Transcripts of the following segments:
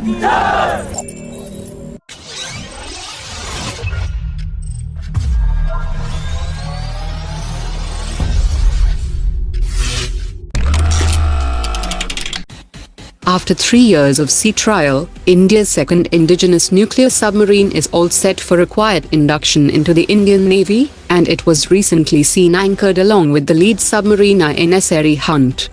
After 3 years of sea trial, India's second indigenous nuclear submarine is all set for a quiet induction into the Indian Navy, and it was recently seen anchored along with the lead submarine INS Arighat.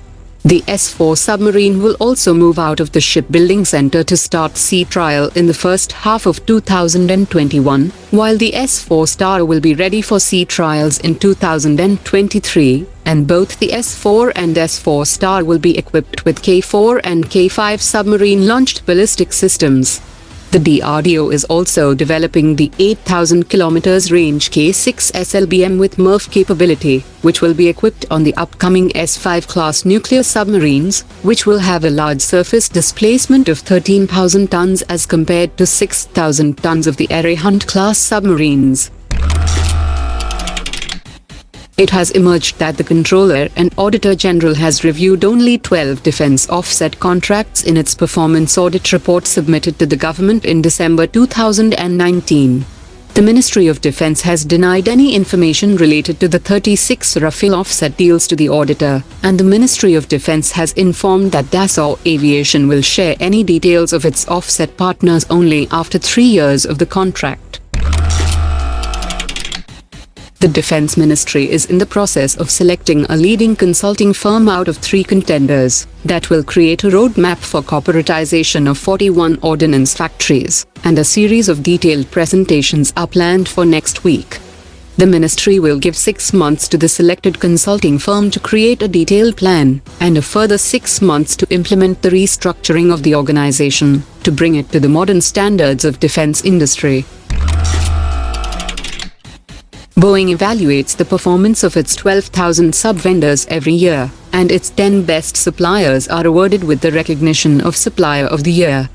The S-4 submarine will also move out of the shipbuilding center to start sea trial in the first half of 2021, while the S-4 Star will be ready for sea trials in 2023, and both the S-4 and S-4 Star will be equipped with K-4 and K-5 submarine-launched ballistic systems. The DRDO is also developing the 8,000 km range K-6 SLBM with MRF capability, which will be equipped on the upcoming S-5 class nuclear submarines, which will have a large surface displacement of 13,000 tons as compared to 6,000 tons of the Arighat class submarines. It has emerged that the Controller and Auditor General has reviewed only 12 defense offset contracts in its performance audit report submitted to the government in December 2019. The Ministry of Defense has denied any information related to the 36 Rafale offset deals to the auditor, and the Ministry of Defense has informed that Dassault Aviation will share any details of its offset partners only after 3 years of the contract. The Defense Ministry is in the process of selecting a leading consulting firm out of 3 contenders that will create a roadmap for corporatization of 41 Ordinance factories, and a series of detailed presentations are planned for next week. The Ministry will give 6 months to the selected consulting firm to create a detailed plan, and a further 6 months to implement the restructuring of the organization, to bring it to the modern standards of defense industry. Boeing evaluates the performance of its 12,000 sub-vendors every year, and its 10 best suppliers are awarded with the recognition of Supplier of the Year.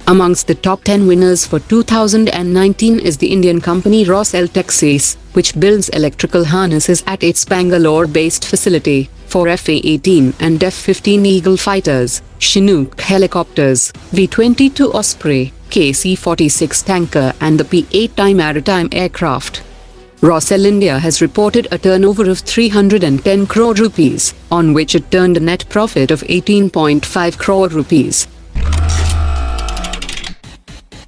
Amongst the top 10 winners for 2019 is the Indian company Rossell India, which builds electrical harnesses at its Bangalore-based facility for F-A-18 and F-15 Eagle fighters, Chinook helicopters, V-22 Osprey, KC-46 tanker and the P-8I maritime aircraft. Rossell India has reported a turnover of 310 crore rupees, on which it turned a net profit of 18.5 crore rupees.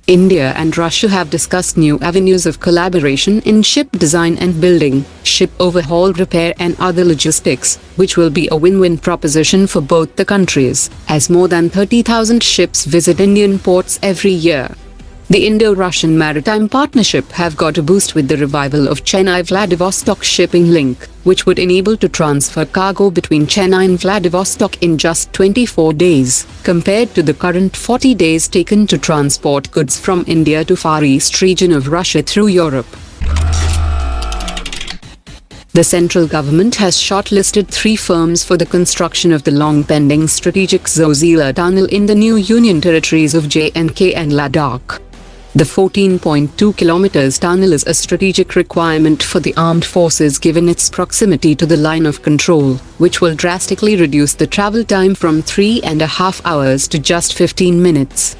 India and Russia have discussed new avenues of collaboration in ship design and building, ship overhaul, repair and other logistics, which will be a win-win proposition for both the countries, as more than 30,000 ships visit Indian ports every year. The Indo-Russian maritime partnership have got a boost with the revival of Chennai Vladivostok shipping link, which would enable to transfer cargo between Chennai and Vladivostok in just 24 days, compared to the current 40 days taken to transport goods from India to Far East region of Russia through Europe. The central government has shortlisted 3 firms for the construction of the long-pending strategic Zojila Tunnel in the new Union territories of J&K and Ladakh. The 14.2 kilometers tunnel is a strategic requirement for the armed forces given its proximity to the line of control, which will drastically reduce the travel time from 3.5 hours to just 15 minutes.